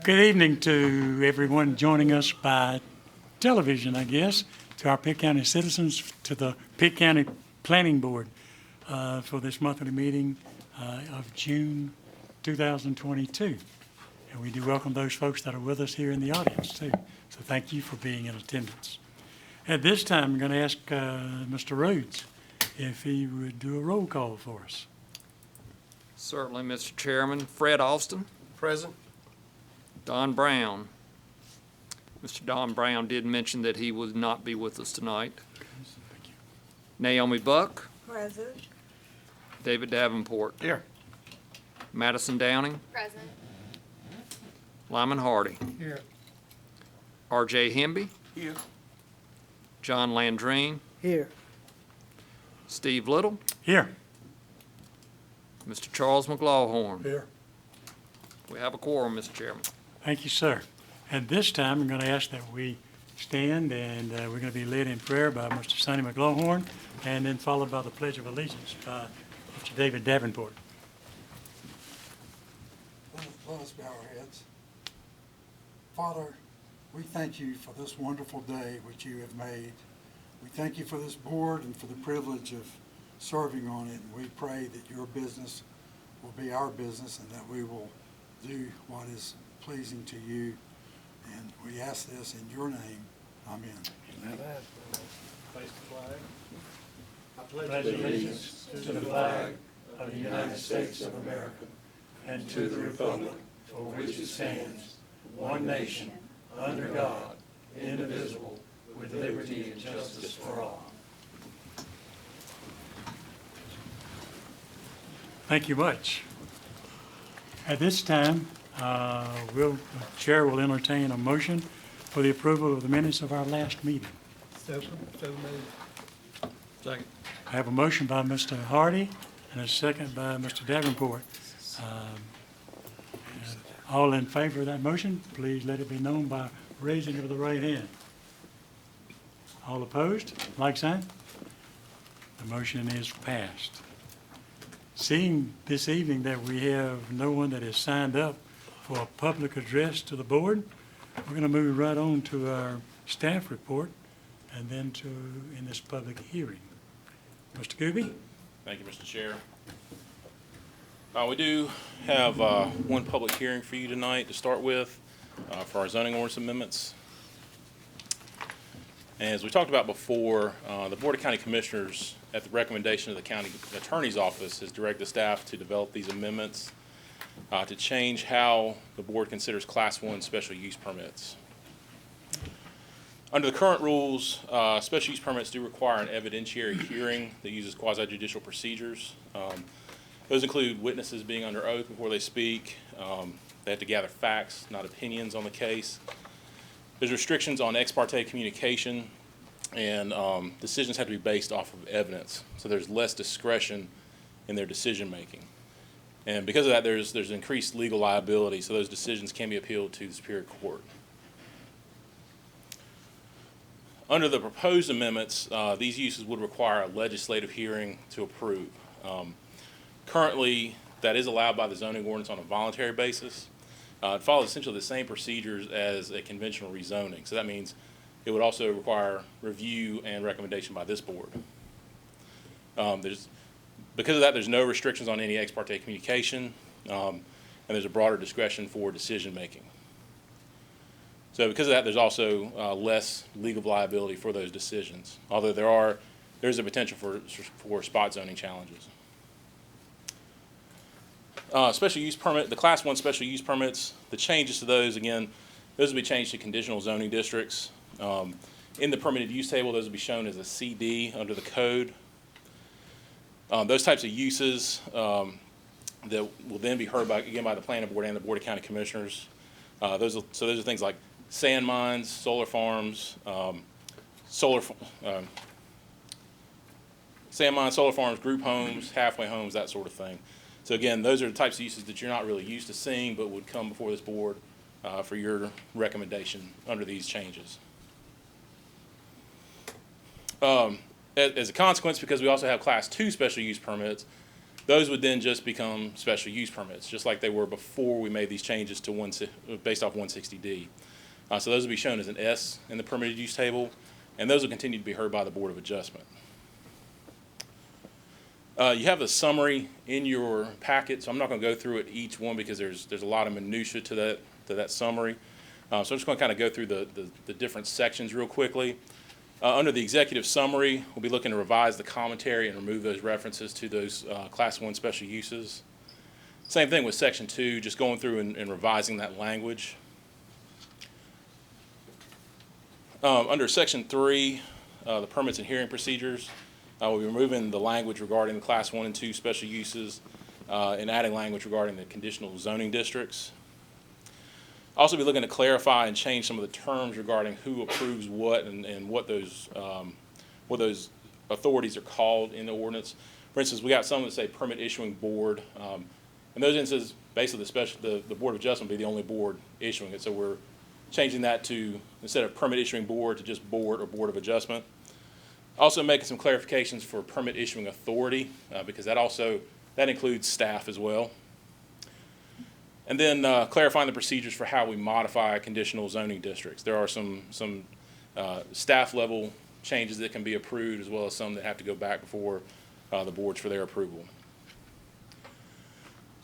Good evening to everyone joining us by television, I guess, to our Pitt County citizens, to the Pitt County Planning Board for this monthly meeting of June 2022. And we do welcome those folks that are with us here in the audience, too. So thank you for being in attendance. At this time, I'm going to ask Mr. Rhodes if he would do a roll call for us. Certainly, Mr. Chairman. Fred Austin. Present. Don Brown. Mr. Don Brown did mention that he would not be with us tonight. Thank you. Naomi Buck. Present. David Davenport. Here. Madison Downing. Present. Lyman Hardy. Here. R.J. Hemby. Here. John Landrine. Here. Steve Little. Here. Mr. Charles McLawhorn. Here. We have a quorum, Mr. Chairman. Thank you, sir. At this time, I'm going to ask that we stand, and we're going to be led in prayer by Mr. Sonny McLawhorn, and then followed by the Pledge of Allegiance by Mr. David Davenport. Let us bow our heads. Father, we thank you for this wonderful day which you have made. We thank you for this board and for the privilege of serving on it. And we pray that your business will be our business and that we will do what is pleasing to you. And we ask this in your name. Amen. Place the flag. I pledge allegiance to the flag of the United States of America and to the republic for which it stands, one nation, under God, indivisible, with liberty and justice for all. Thank you much. At this time, the chair will entertain a motion for the approval of the minutes of our last meeting. So moved. Second. I have a motion by Mr. Hardy and a second by Mr. Davenport. All in favor of that motion, please let it be known by raising of the right hand. All opposed, like sign. The motion is passed. Seeing this evening that we have no one that has signed up for a public address to the board, we're going to move right on to our staff report and then in this public hearing. Mr. Gooby? Thank you, Mr. Chair. We do have one public hearing for you tonight to start with for our zoning ordinance amendments. And as we talked about before, the Board of County Commissioners, at the recommendation of the County Attorney's Office, has directed the staff to develop these amendments to change how the board considers Class 1 special use permits. Under the current rules, special use permits do require an evidentiary hearing that uses quasi-judicial procedures. Those include witnesses being under oath before they speak. They have to gather facts, not opinions on the case. There's restrictions on ex parte communication, and decisions have to be based off of evidence. So there's less discretion in their decision making. And because of that, there's increased legal liability, so those decisions can be appealed to the Superior Court. Under the proposed amendments, these uses would require a legislative hearing to approve. Currently, that is allowed by the zoning ordinance on a voluntary basis. It follows essentially the same procedures as a conventional rezoning. So that means it would also require review and recommendation by this board. Because of that, there's no restrictions on any ex parte communication, and there's a broader discretion for decision making. So because of that, there's also less legal liability for those decisions, although there's a potential for spot zoning challenges. Special use permit, the Class 1 special use permits, the changes to those, again, those will be changed to conditional zoning districts. In the permitted use table, those will be shown as a CD under the code. Those types of uses that will then be heard by the Planning Board and the Board of County Commissioners. Those are things like sand mines, solar farms, sand mines, solar farms, group homes, halfway homes, that sort of thing. So again, those are the types of uses that you're not really used to seeing, but would come before this board for your recommendation under these changes. As a consequence, because we also have Class 2 special use permits, Those would then just become special use permits, just like they were before we made these changes to based off 160D. So those will be shown as an S in the permitted use table, and those will continue to be heard by the Board of Adjustment. You have the summary in your packet, so I'm not going to go through it each one because there's a lot of minutia to that summary. So I'm just going to kind of go through the different sections real quickly. Under the executive summary, we'll be looking to revise the commentary and remove those references to those Class 1 special uses. Same thing with Section 2, just going through and revising that language. Under Section 3, the permits and hearing procedures, we'll be removing the language regarding the Class 1 and 2 special uses and adding language regarding the conditional zoning districts. Also be looking to clarify and change some of the terms regarding who approves what and what those authorities are called in the ordinance. For instance, we got some that say permit issuing board. In those instances, basically the Board of Adjustment will be the only board issuing it. So we're changing that to, instead of permit issuing board, to just board or Board of Adjustment. Also making some clarifications for permit issuing authority because that includes staff as well. And then clarifying the procedures for how we modify conditional zoning districts. There are some staff level changes that can be approved as well as some that have to go back before the boards for their approval.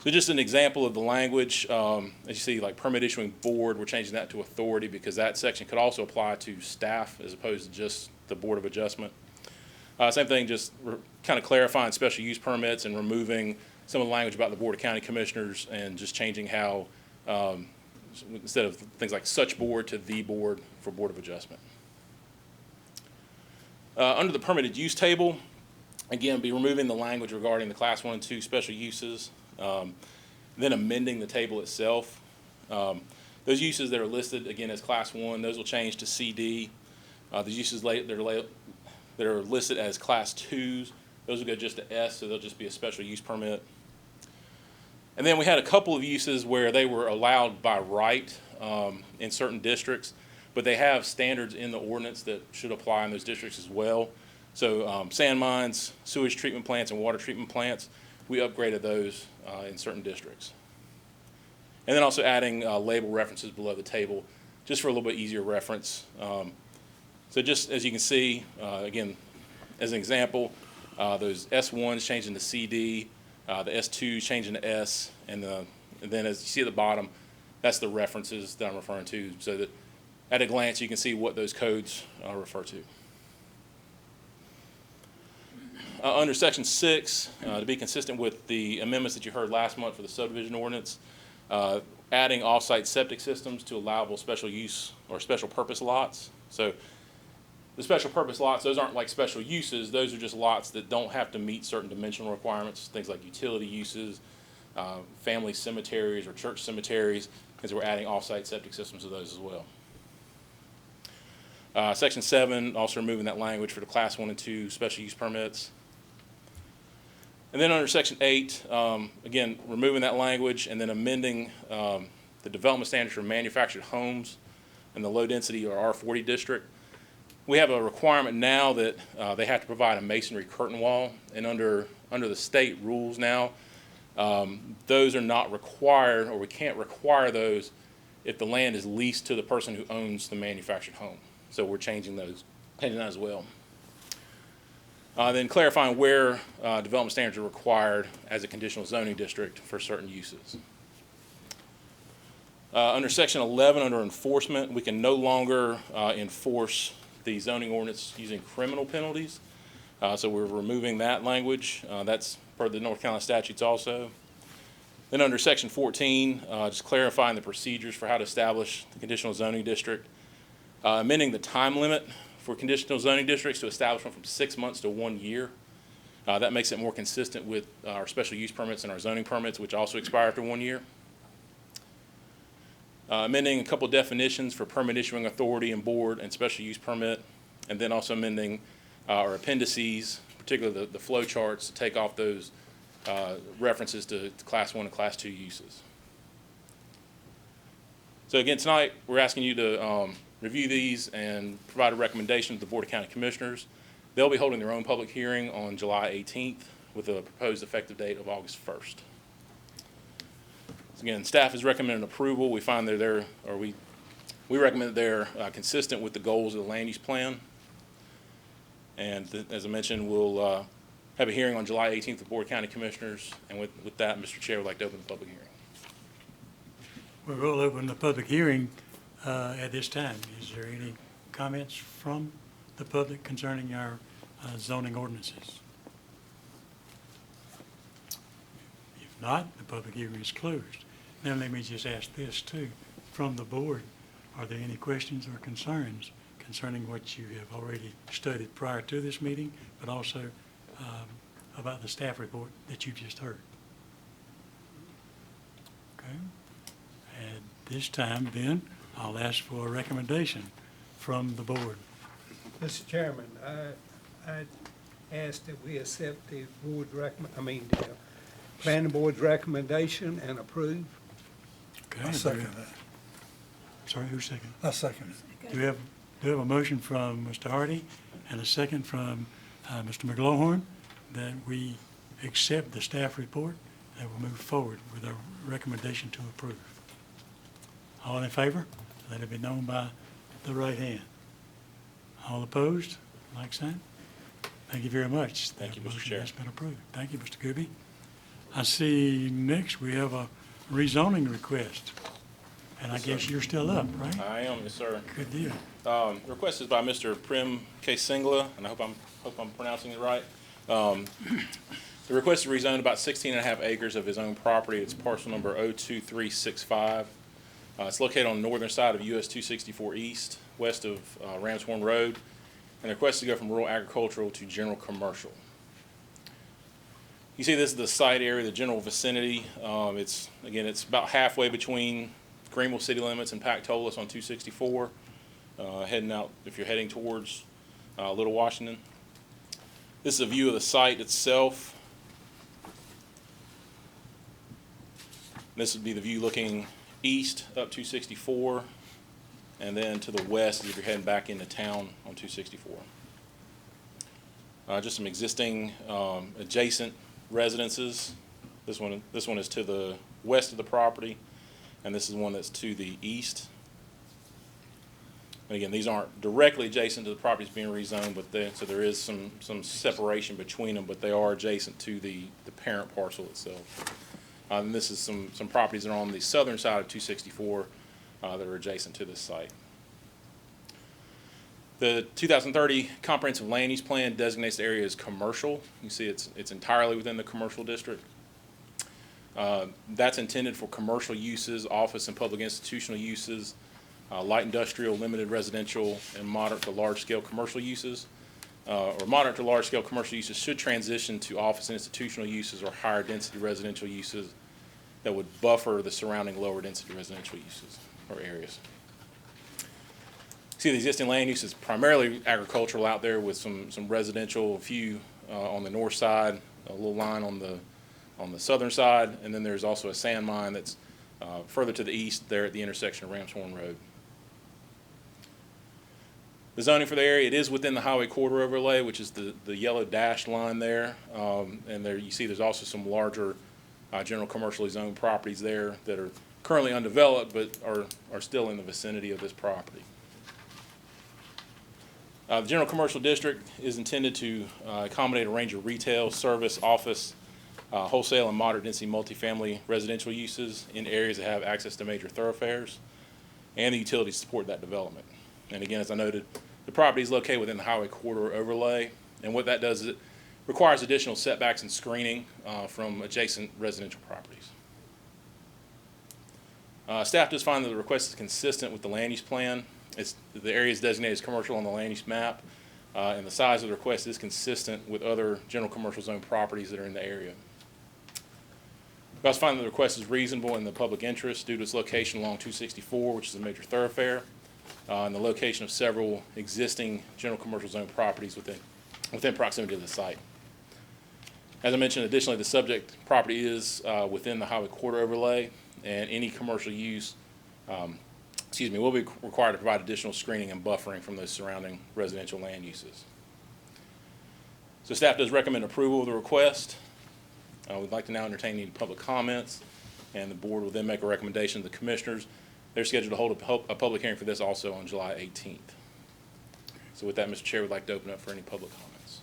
So just an example of the language, as you see, like permit issuing board, we're changing that to authority because that section could also apply to staff as opposed to just the Board of Adjustment. Same thing, just kind of clarifying special use permits and removing some of the language about the Board of County Commissioners and just changing how, instead of things like such board to the board for Board of Adjustment. Under the permitted use table, again, be removing the language regarding the Class 1 and 2 special uses, then amending the table itself. Those uses that are listed, again, as Class 1, those will change to CD. The uses that are listed as Class 2s, those will go just to S, so they'll just be a special use permit. And then we had a couple of uses where they were allowed by right in certain districts, but they have standards in the ordinance that should apply in those districts as well. So sand mines, sewage treatment plants, and water treatment plants, we upgraded those in certain districts. And then also adding label references below the table, just for a little bit easier reference. So just as you can see, again, as an example, those S1s changing to CD, the S2 changing to S, and then as you see at the bottom, that's the references that I'm referring to, so that at a glance you can see what those codes refer to. Under Section 6, to be consistent with the amendments that you heard last month for the subdivision ordinance, adding off-site septic systems to allowable special use or special purpose lots. So the special purpose lots, those aren't like special uses, those are just lots that don't have to meet certain dimensional requirements, things like utility uses, family cemeteries or church cemeteries, because we're adding off-site septic systems to those as well. Section 7, also removing that language for the Class 1 and 2 special use permits. And then under Section 8, again, removing that language and then amending the development standards for manufactured homes in the low density or R40 district. We have a requirement now that they have to provide a masonry curtain wall, and under the state rules now, those are not required, or we can't require those if the land is leased to the person who owns the manufactured home. So we're changing that as well. Then clarifying where development standards are required as a conditional zoning district for certain uses. Under Section 11, under enforcement, we can no longer enforce the zoning ordinance using criminal penalties. So we're removing that language. That's per the North Carolina statutes also. Then under Section 14, just clarifying the procedures for how to establish the conditional zoning district. Amending the time limit for conditional zoning districts to establish one from 6 months to 1 year. That makes it more consistent with our special use permits and our zoning permits, which also expire after 1 year. Amending a couple definitions for permit issuing authority and board and special use permit, and then also amending our appendices, particularly the flow charts, to take off those references to Class 1 and Class 2 uses. So again, tonight we're asking you to review these and provide a recommendation to the Board of County Commissioners. They'll be holding their own public hearing on July 18th with a proposed effective date of August 1st. So again, staff is recommending approval. We find that we recommend that they're consistent with the goals of the land use plan. And as I mentioned, we'll have a hearing on July 18th with Board of County Commissioners. And with that, Mr. Chair, I would like to open the public hearing. We will open the public hearing at this time. Is there any comments from the public concerning our zoning ordinances? If not, the public hearing is closed. Now let me just ask this too, from the board, are there any questions or concerns concerning what you have already studied prior to this meeting, but also about the staff report that you just heard? Okay. At this time, then, I'll ask for a recommendation from the board. Mr. Chairman, I ask that we accept the planning board's recommendation and approve. Okay. I second that. Sorry, who's second? I second it. Do we have a motion from Mr. Hardy and a second from Mr. McGlohorn that we accept the staff report and we'll move forward with our recommendation to approve? All in favor? Let it be known by the right hand. All opposed? Like sign? Thank you very much. Thank you, That Mr. motion Chair. has been approved. Thank you, Mr. Gooby. I see next we have a rezoning request. And I guess you're still up, right? I am, yes, sir. Good deal. The request is by Mr. Prem K. Singla, and I hope I'm pronouncing it right. The request is rezone about 16.5 acres of his own property. It's parcel number 02365. It's located on the northern side of US 264 East, west of Ramshorn Road. And the request is to go from rural agricultural to general commercial. You see this is the site area, the general vicinity. It's about halfway between Greenville city limits and Pactolus on 264, heading out if you're heading towards Little Washington. This is a view of the site itself. This would be the view looking east up 264, and then to the west if you're heading back into town on 264. Just some existing adjacent residences. This one is to the west of the property, and this is one that's to the east. And again, these aren't directly adjacent to the properties being rezoned, but so there is some separation between them, but they are adjacent to the parent parcel itself. And this is some properties that are on the southern side of 264 that are adjacent to this site. The 2030 Comprehensive Land Use Plan designates the area as commercial. You see it's entirely within the commercial district. That's intended for commercial uses, office and public institutional uses, light industrial, limited residential, and moderate to large-scale commercial uses. Or moderate to large-scale commercial uses should transition to office and institutional uses or higher density residential uses that would buffer the surrounding lower density residential uses or areas. See, the existing land use is primarily agricultural out there with some residential, a few on the north side, a little line on the southern side, and then there's also a sand mine that's further to the east there at the intersection of Ramshorn Road. The zoning for the area, it is within the highway corridor overlay, which is the yellow dashed line there. And there you see there's also some larger general commercially zoned properties there that are currently undeveloped but are still in the vicinity of this property. The general commercial district is intended to accommodate a range of retail, service, office, wholesale, and moderate density multifamily residential uses in areas that have access to major thoroughfares and the utilities to support that development. And again, as I noted, the property is located within the highway corridor overlay, and what that does is it requires additional setbacks and screening from adjacent residential properties. Staff does find that the request is consistent with the land use plan. The area is designated as commercial on the land use map, and the size of the request is consistent with other general commercial zone properties that are in the area. We also find that the request is reasonable in the public interest due to its location along 264, which is a major thoroughfare, and the location of several existing general commercial zone properties within proximity to the site. As I mentioned, additionally, the subject property is within the highway corridor overlay, and any commercial use will be required to provide additional screening and buffering from those surrounding residential land uses. So staff does recommend approval of the request. We'd like to now entertain any public comments, and the board will then make a recommendation to the commissioners. They're scheduled to hold a public hearing for this also on July 18th. So with that, Mr. Chair, we'd like to open up for any public comments.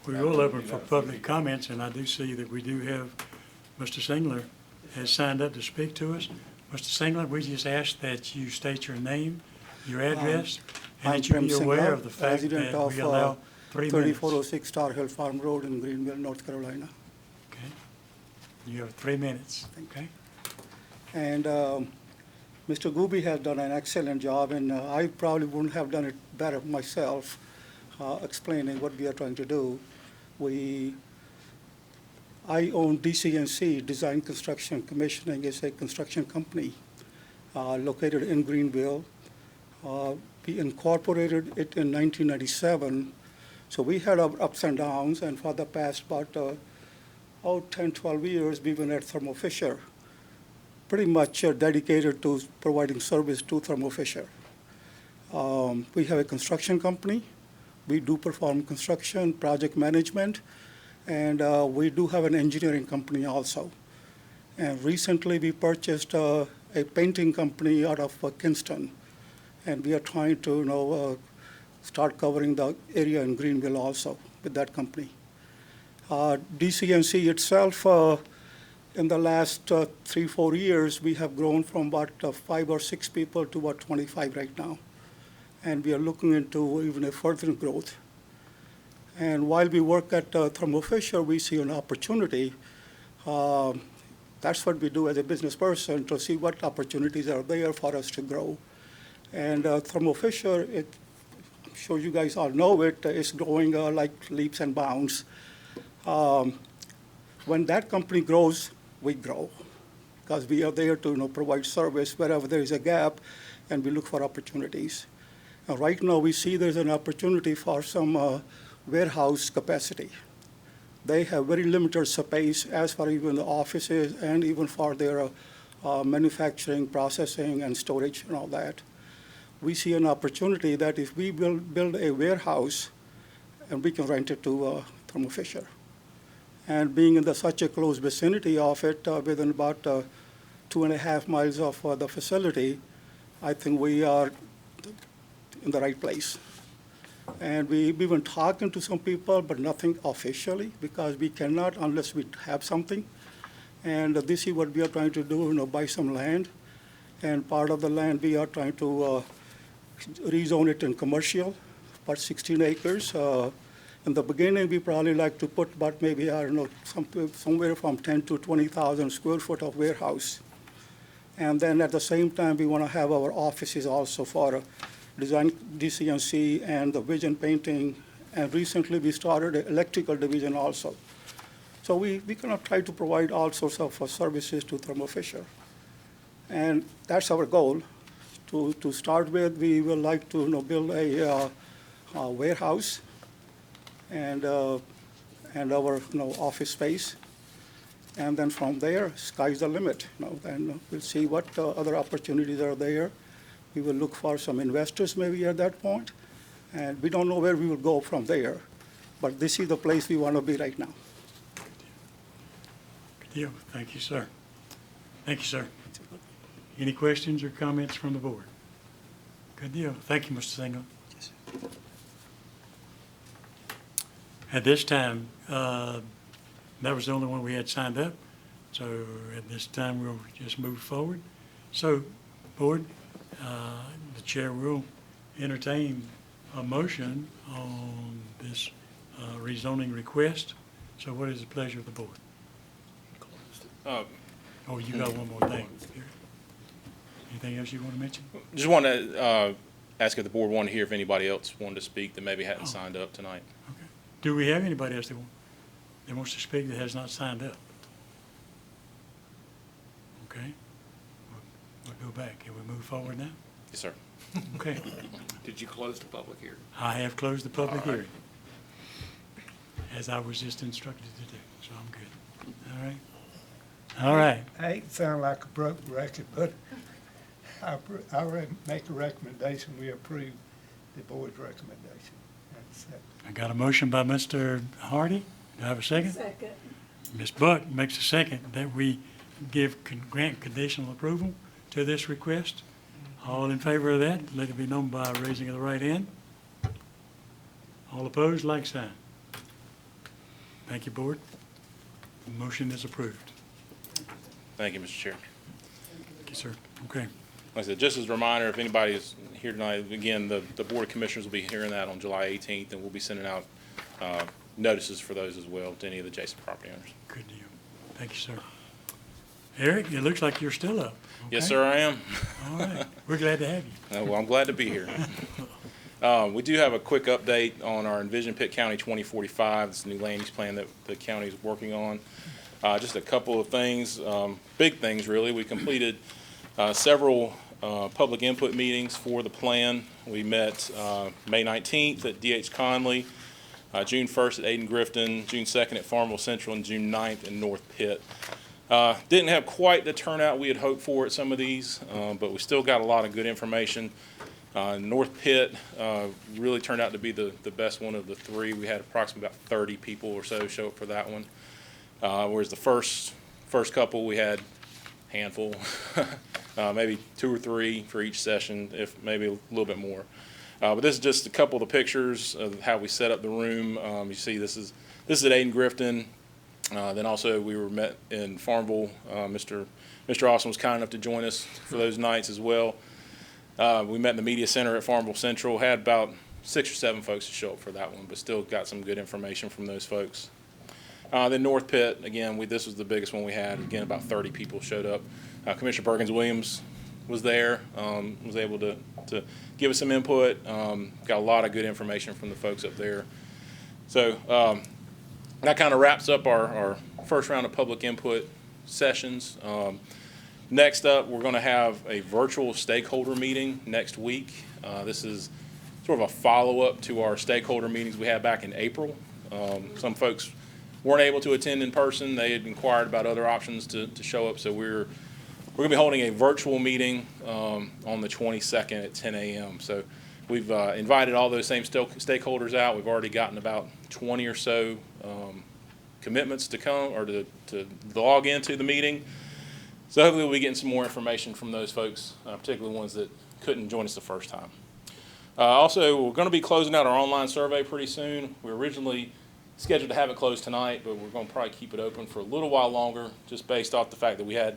We will open for public comments, and I do see that we do have Mr. Singler has signed up to speak to us. Mr. Singler, we just ask that you state your name, your address, and I'm that you Prem be aware Singla, of the fact resident that we of, allow 3 minutes. 3406 Tar Hill Farm Road in Greenville, North Carolina. Okay. You have 3 minutes, okay? And Mr. Gooby has done an excellent job, and I probably wouldn't have done it better myself, explaining what we are trying to do. I own DCNC, Design Construction Commissioning. It's a construction company located in Greenville. We incorporated it in 1997. So we had our ups and downs, and for the past about 10, 12 years, we've been at Thermo Fisher, pretty much dedicated to providing service to Thermo Fisher. We have a construction company. We do perform construction, project management, and we do have an engineering company also. And recently, we purchased a painting company out of Kinston, and we are trying to start covering the area in Greenville also with that company. DCNC itself, in the last 3-4 years, we have grown from about 5 or 6 people to about 25 right now. And we are looking into even a further growth. And while we work at Thermo Fisher, we see an opportunity. That's what we do as a business person, to see what opportunities are there for us to grow. And Thermo Fisher, I'm sure you guys all know it, is growing like leaps and bounds. When that company grows, we grow, because we are there to provide service wherever there is a gap, and we look for opportunities. Right now, we see there's an opportunity for some warehouse capacity. They have very limited space as far even the offices and even for their manufacturing, processing, and storage and all that. We see an opportunity that if we build a warehouse, and we can rent it to Thermo Fisher. And being in such a close vicinity of it, within about 2.5 miles of the facility, I think we are in the right place. And we've been talking to some people, but nothing officially, because we cannot unless we have something. And this is what we are trying to do, buy some land. And part of the land we are trying to rezone it in commercial, about 16 acres. In the beginning, we probably like to put about maybe, I don't know, somewhere from 10 to 20,000 square foot of warehouse. And then at the same time, we want to have our offices also for design, DCNC, and the vision painting. And recently, we started an electrical division also. So we kind of try to provide all sorts of services to Thermo Fisher. And that's our goal. To start with, we would like to build a warehouse and our office space. And then from there, sky's the limit. Then we'll see what other opportunities are there. We will look for some investors maybe at that point. And we don't know where we will go from there. But this is the place we want to be right now. Good deal. Thank you, sir. Thank you, sir. Any questions or comments from the board? Good deal. Thank you, Mr. Singleton. Yes. At this time, that was the only one we had signed up. So at this time, we'll just move forward. So, board, the chair will entertain a motion on this rezoning request. So what is the pleasure of the board? Oh, you got one more thing. Anything else you want to mention? Just want to ask if the board wanted to hear if anybody else wanted to speak that maybe hadn't signed up tonight. Okay. Do we have anybody else that wants to speak that has not signed up? Okay. We'll go back. Can we move forward now? Yes, sir. Okay. Did you close the public hearing? I have closed the public hearing, as I was just instructed to do, so I'm good. All right? All right. I hate to sound like a broken record, but I make a recommendation, we approve the board's recommendation. I got a motion by Mr. Hardy. Do I have a second? Second. Ms. Buck makes a second that we grant conditional approval to this request. All in favor of that, let it be known by raising of the right hand. All opposed, like sign. Thank you, Board. The motion is approved. Thank you, Mr. Chair. Thank you, sir. Okay. Like I said, just as a reminder, if anybody is here tonight, again, the Board of Commissioners will be hearing that on July 18th, and we'll be sending out notices for those as well to any of the adjacent property owners. Good deal. Thank you, sir. Eric, it looks like you're still up. Yes, Okay. sir, I am. All right. We're glad to have you. Well, I'm glad to be here. We do have a quick update on our Envision Pitt County 2045. This new land use plan that the county is working on. Just a couple of things, big things really. We completed several public input meetings for the plan. We met May 19th at D.H. Conley, June 1st at Aden Grifton, June 2nd at Farmville Central, and June 9th in North Pitt. Didn't have quite the turnout we had hoped for at some of these, but we still got a lot of good information. North Pitt really turned out to be the best one of the three. We had approximately about 30 people or so show up for that one. Whereas the first couple, we had a handful, maybe 2 or 3 for each session, if maybe a little bit more. But this is just a couple of the pictures of how we set up the room. You see this is at Aden Grifton. Then also we were met in Farmville. Mr. Austin was kind enough to join us for those nights as well. We met in the media center at Farmville Central. Had about 6 or 7 folks to show up for that one, but still got some good information from those folks. Then North Pitt, again, this was the biggest one we had. Again, about 30 people showed up. Commissioner Bergens-Williams was there, was able to give us some input. Got a lot of good information from the folks up there. So that kind of wraps up our first round of public input sessions. Next up, we're going to have a virtual stakeholder meeting next week. This is sort of a follow-up to our stakeholder meetings we had back in April. Some folks weren't able to attend in person. They had inquired about other options to show up, so we're going to be holding a virtual meeting on the 22nd at 10 a.m. So we've invited all those same stakeholders out. We've already gotten about 20 or so commitments to come or to log into the meeting. So hopefully we'll be getting some more information from those folks, particularly ones that couldn't join us the first time. Also, we're going to be closing out our online survey pretty soon. We were originally scheduled to have it closed tonight, but we're going to probably keep it open for a little while longer, just based off the fact that we had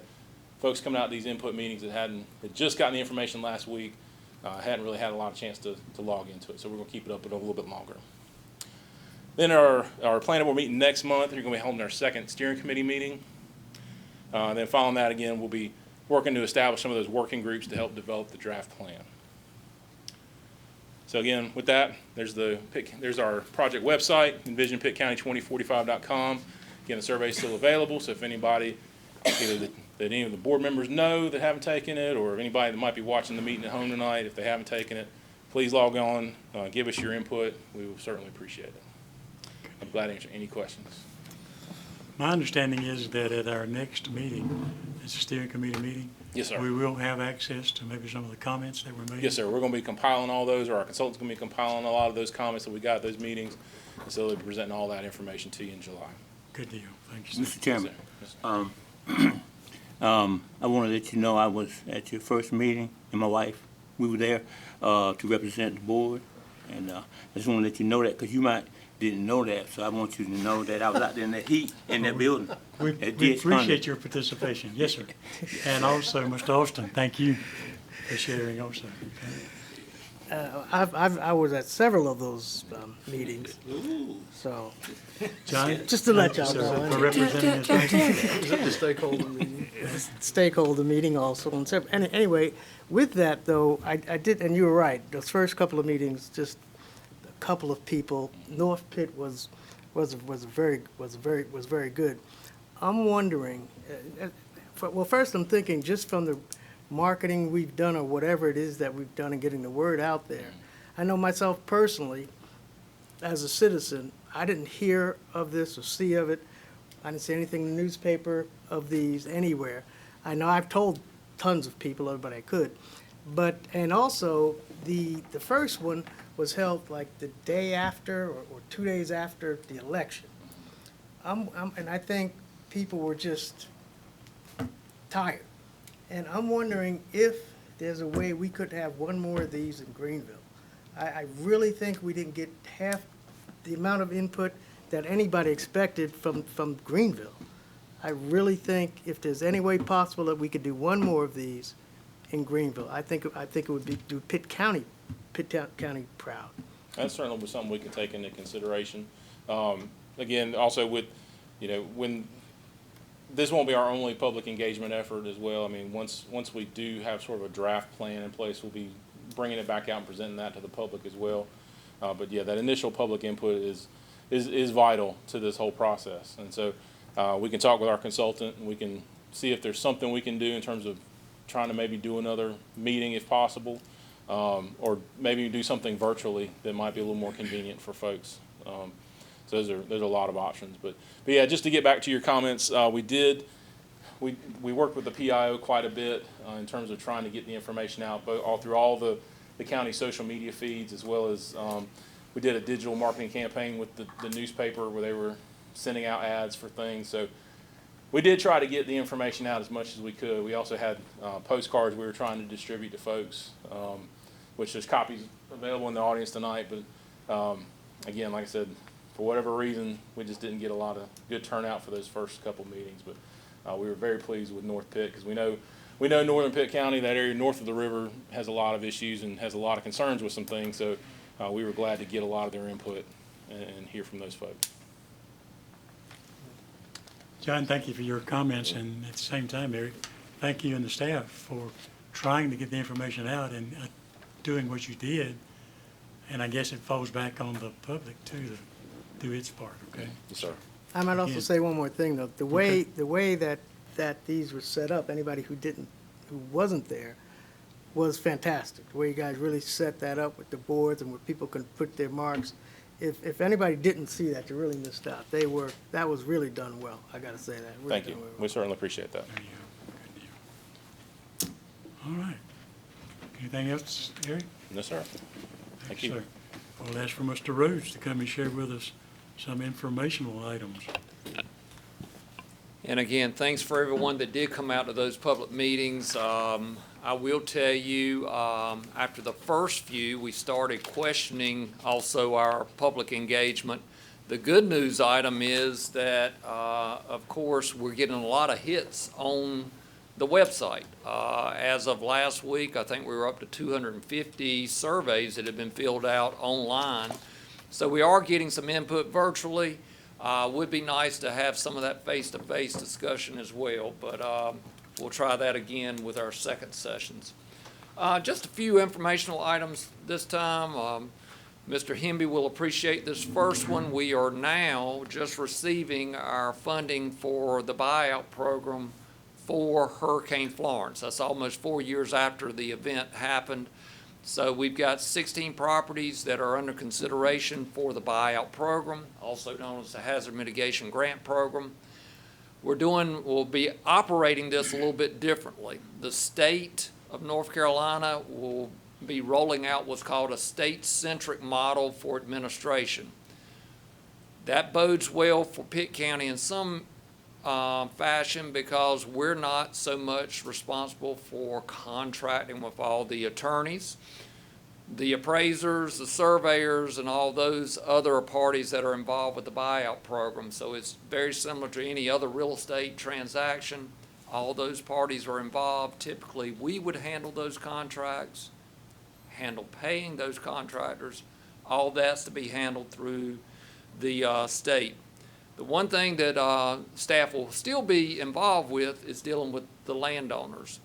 folks coming out to these input meetings that had just gotten the information last week, hadn't really had a lot of chance to log into it. So we're going to keep it open a little bit longer. Then our planning board meeting next month, we're going to be holding our second steering committee meeting. Then following that, again, we'll be working to establish some of those working groups to help develop the draft plan. So again, with that, there's our project website, envisionpittcounty2045.com. Again, the survey is still available, so if anybody, either that any of the board members know that haven't taken it, or anybody that might be watching the meeting at home tonight, if they haven't taken it, please log on, give us your input. We will certainly appreciate it. I'm glad to answer any questions. My understanding is that at our next meeting, it's a steering committee meeting. Yes, sir. We will have access to maybe some of the comments that were made. Yes, sir. We're going to be compiling all those, or our consultant's going to be compiling a lot of those comments that we got at those meetings, and so they'll be presenting all that information to you in July. Good deal. Thank you, sir. Mr. Chairman, Yes, sir. I want to let you know I was at your first meeting, and my wife, we were there to represent the board, and I just want to let you know that, because you might didn't know that, so I want you to know that I was out there in that heat in that building. We at we DH Conley. appreciate your participation. Yes, sir. And also, Mr. Austin, thank you for sharing also. I was at several of those meetings, so Johnny? just to let thank you, y'all sir, know. for representing us. Thank you. The stakeholder meeting. Stakeholder meeting also. And anyway, with that though, I did, and you were right. Those first couple of meetings, just a couple of people. North Pitt was very good. I'm wondering. Well, first I'm thinking just from the marketing we've done or whatever it is that we've done in getting the word out there. I know myself personally, as a citizen, I didn't hear of this or see of it. I didn't see anything in the newspaper of these anywhere. I know I've told tons of people, everybody I could, But, and also, the first one was held like the day after or 2 days after the election. And I think people were just tired. And I'm wondering if there's a way we could have one more of these in Greenville. I really think we didn't get half the amount of input that anybody expected from Greenville. I really think if there's any way possible that we could do one more of these in Greenville, I think it would do Pitt County proud. That's certainly something we can take into consideration. Again, also with, when, this won't be our only public engagement effort as well. I mean, once we do have sort of a draft plan in place, we'll be bringing it back out and presenting that to the public as well. But yeah, that initial public input is vital to this whole process. And so we can talk with our consultant, and we can see if there's something we can do in terms of trying to maybe do another meeting if possible, or maybe do something virtually that might be a little more convenient for folks. So there's a lot of options. But yeah, just to get back to your comments, we worked with the PIO quite a bit in terms of trying to get the information out, both all through all the county social media feeds, as well as we did a digital marketing campaign with the newspaper where they were sending out ads for things. So we did try to get the information out as much as we could. We also had postcards we were trying to distribute to folks, which there's copies available in the audience tonight. But again, like I said, for whatever reason, we just didn't get a lot of good turnout for those first couple meetings. But we were very pleased with North Pitt, because we know Northern Pitt County, that area north of the river, has a lot of issues and has a lot of concerns with some things. So we were glad to get a lot of their input and hear from those folks. John, thank you for your comments, and at the same time, Eric, thank you and the staff for trying to get the information out and doing what you did. And I guess it falls back on the public too, to do its part, okay? Yes, sir. I might also Again. say one more thing, though. The way that these were set up, anybody who wasn't there, was fantastic. The way you guys really set that up with the boards and where people can put their marks. If anybody didn't see that, you really missed out. That was really done well. I gotta say that. Really Thank you. done well. We certainly appreciate that. There you go. Good deal. All right. Anything else, Eric? No, sir. Thank you. Sir. We'll ask for Mr. Rhodes to come and share with us some informational items. And again, thanks for everyone that did come out to those public meetings. I will tell you, after the first few, we started questioning also our public engagement. The good news item is that, of course, we're getting a lot of hits on the website. As of last week, I think we were up to 250 surveys that have been filled out online. So we are getting some input virtually. Would be nice to have some of that face-to-face discussion as well, but we'll try that again with our second sessions. Just a few informational items this time. Mr. Hemby will appreciate this first one. We are now just receiving our funding for the buyout program for Hurricane Florence. That's almost 4 years after the event happened. So we've got 16 properties that are under consideration for the buyout program, also known as the Hazard Mitigation Grant Program. We'll be operating this a little bit differently. The state of North Carolina will be rolling out what's called a state-centric model for administration. That bodes well for Pitt County in some fashion, because we're not so much responsible for contracting with all the attorneys, the appraisers, the surveyors, and all those other parties that are involved with the buyout program. So it's very similar to any other real estate transaction. All those parties are involved. Typically, we would handle those contracts, handle paying those contractors. All that's to be handled through the state. The one thing that staff will still be involved with is dealing with the landowners,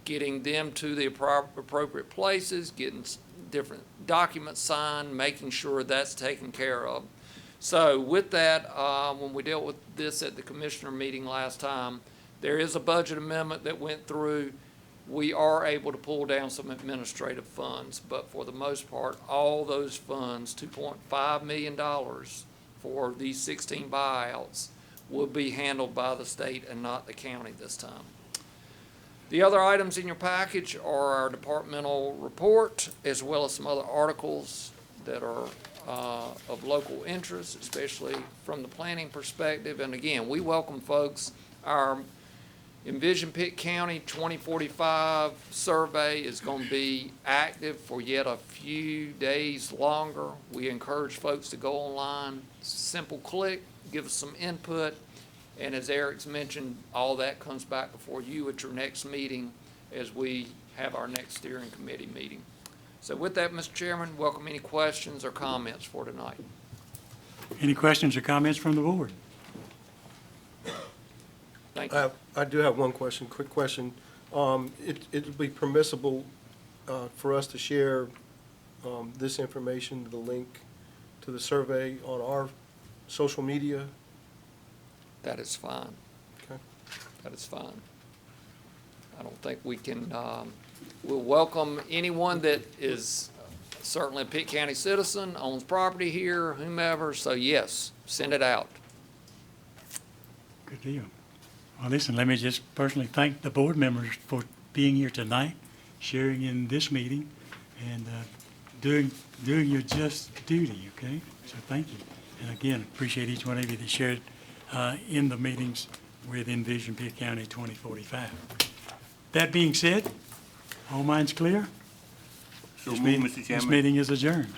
getting them to the appropriate places, getting different documents signed, making sure that's taken care of. So with that, when we dealt with this at the commissioner meeting last time, there is a budget amendment that went through. We are able to pull down some administrative funds, but for the most part, all those funds, $2.5 million for these 16 buyouts, will be handled by the state and not the county this time. The other items in your package are our departmental report, as well as some other articles that are of local interest, especially from the planning perspective. And again, we welcome folks. Our Envision Pitt County 2045 survey is going to be active for yet a few days longer. We encourage folks to go online, simple click, give us some input. And as Eric's mentioned, all that comes back before you at your next meeting as we have our next steering committee meeting. So with that, Mr. Chairman, welcome any questions or comments for tonight. Any questions or comments from the board? Thank you. I do have one question, quick question. It'd be permissible for us to share this information, the link to the survey on our social media? That is fine. Okay. That is fine. I don't think we can, we'll welcome anyone that is certainly a Pitt County citizen, owns property here, whomever, so yes, send it out. Good deal. Well, listen, let me just personally thank the board members for being here tonight, sharing in this meeting, and doing your just duty, okay? So thank you. And again, appreciate each one of you that shared in the meetings with Envision Pitt County 2045. That being said, all minds clear? So This move, meeting- Mr. This Chairman. meeting is adjourned.